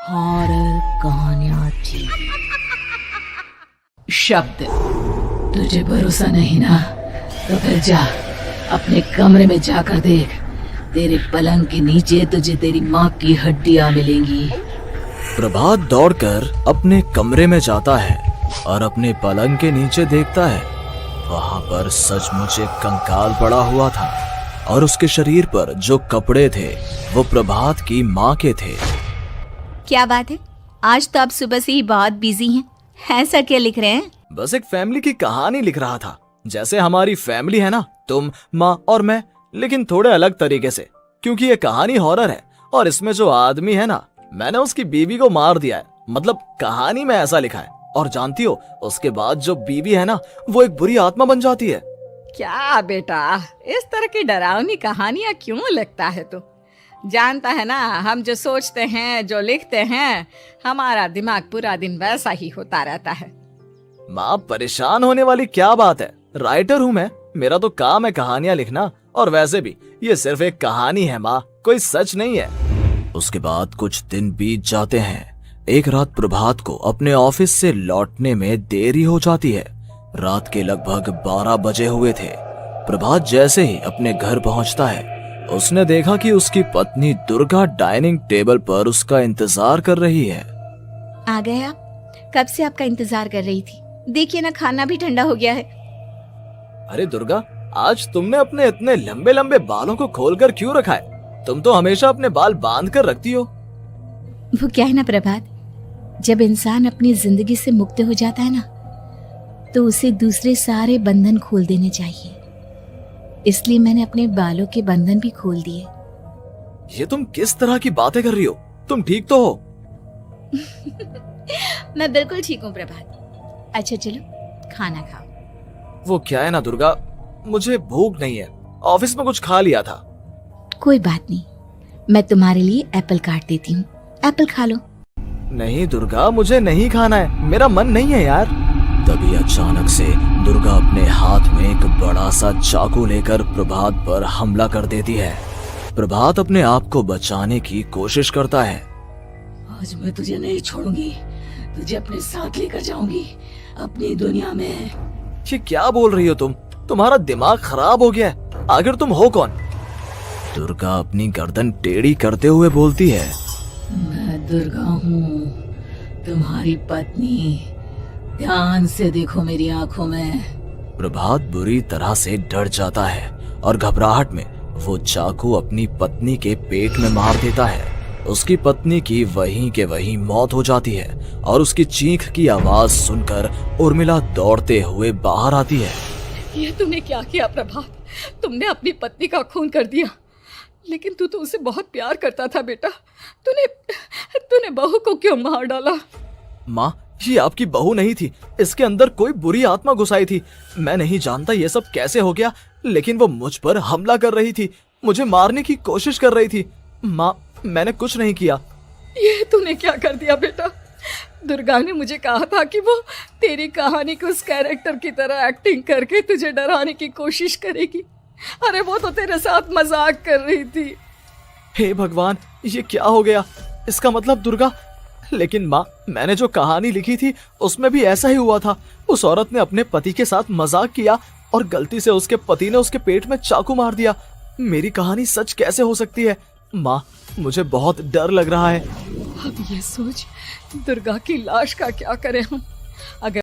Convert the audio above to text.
Horror कहानियां TV. शब्द, तुझे भरोसा नहीं ना तो फिर जा अपने कमरे में जाकर देख। तेरे पलंग के नीचे तुझे तेरी माँ की हड्डियां मिलेंगी। प्रभात दौड़कर अपने कमरे में जाता है और अपने पलंग के नीचे देखता है। वहां पर सचमुच एक कंकाल पड़ा हुआ था और उसके शरीर पर जो कपड़े थे वो प्रभात की माँ के थे। क्या बात है, आज तो आप सुबह से ही बहुत बिजी हैं। ऐसा क्या लिख रहे हैं? बस एक फैमिली की कहानी लिख रहा था। जैसे हमारी फैमिली है ना, तुम, माँ और मैं, लेकिन थोड़े अलग तरीके से, क्योंकि ये कहानी हॉरर है और इसमें जो आदमी है ना, मैंने उसकी बीवी को मार दिया है। मतलब कहानी में ऐसा लिखा है। और जानती हो, उसके बाद जो बीवी है ना, वो एक बुरी आत्मा बन जाती है। क्या बेटा, इस तरह की डरावनी कहानियां क्यों लिखता है तू? जानता है ना, हम जो सोचते हैं, जो लिखते हैं, हमारा दिमाग पूरा दिन वैसा ही होता रहता है। माँ, परेशान होने वाली क्या बात है? राइटर हूँ मैं, मेरा तो काम है कहानियां लिखना। और वैसे भी ये सिर्फ एक कहानी है माँ, कोई सच नहीं है। उसके बाद कुछ दिन बीत जाते हैं। एक रात प्रभात को अपने ऑफिस से लौटने में देरी हो जाती है। रात के लगभग 12 बजे हुए थे। प्रभात जैसे ही अपने घर पहुंचता है, उसने देखा कि उसकी पत्नी दुर्गा डाइनिंग टेबल पर उसका इंतजार कर रही है। आ गए आप? कब से आपका इंतजार कर रही थी। देखिए ना, खाना भी ठंडा हो गया है। अरे दुर्गा, आज तुमने अपने इतने लंबे लंबे बालों को खोलकर क्यों रखा है? तुम तो हमेशा अपने बाल बांध कर रखती हो। वो क्या है ना प्रभात, जब इंसान अपनी जिंदगी से मुक्त हो जाता है ना, तो उसे दूसरे सारे बंधन खोल देने चाहिए। इसलिए मैंने अपने बालों के बंधन भी खोल दिए। ये तुम किस तरह की बातें कर रही हो? तुम ठीक तो हो? मैं बिल्कुल ठीक हूँ प्रभात। अच्छा चलो खाना खाओ। वो क्या है ना दुर्गा, मुझे भूख नहीं है। ऑफिस में कुछ खा लिया था। कोई बात नहीं, मैं तुम्हारे लिए एप्पल काट देती हूँ, एप्पल खा लो। नहीं दुर्गा, मुझे नहीं खाना है, मेरा मन नहीं है यार। तभी अचानक से दुर्गा अपने हाथ में एक बड़ा सा चाकू लेकर प्रभात पर हमला कर देती है। प्रभात अपने आप को बचाने की कोशिश करता है। आज मैं तुझे नहीं छोड़ूंगी, तुझे अपने साथ लेकर जाऊंगी अपनी दुनिया में। ये क्या बोल रही हो तुम? तुम्हारा दिमाग खराब हो गया है। आखिर तुम हो कौन? दुर्गा अपनी गर्दन टेढ़ी करते हुए बोलती है, मैं दुर्गा हूँ, तुम्हारी पत्नी। ध्यान से देखो मेरी आंखों में। प्रभात बुरी तरह से डर जाता है और घबराहट में वो चाकू अपनी पत्नी के पेट में मार देता है। उसकी पत्नी की वहीं के वहीं मौत हो जाती है और उसकी चीख की आवाज सुनकर उर्मिला दौड़ते हुए बाहर आती है। ये तूने क्या किया प्रभात? तुमने अपनी पत्नी का खून कर दिया। लेकिन तू तो उसे बहुत प्यार करता था बेटा। तूने बहू को क्यों मार डाला? माँ, ये आपकी बहू नहीं थी, इसके अंदर कोई बुरी आत्मा घुसाई थी। मैं नहीं जानता ये सब कैसे हो गया, लेकिन वो मुझ पर हमला कर रही थी, मुझे मारने की कोशिश कर रही थी। माँ, मैंने कुछ नहीं किया। ये तूने क्या कर दिया बेटा? दुर्गा ने मुझे कहा था कि वो तेरी कहानी को उस कैरेक्टर की तरह एक्टिंग करके तुझे डराने की कोशिश करेगी। अरे वो तो तेरे साथ मजाक कर रही थी। हे भगवान, ये क्या हो गया? इसका मतलब दुर्गा। लेकिन माँ, मैंने जो कहानी लिखी थी उसमें भी ऐसा ही हुआ था। उस औरत ने अपने पति के साथ मजाक किया और गलती से उसके पति ने उसके पेट में चाकू मार दिया। मेरी कहानी सच कैसे हो सकती है? माँ, मुझे बहुत डर लग रहा है। अब ये सोच, दुर्गा की लाश का क्या करें हम? अगर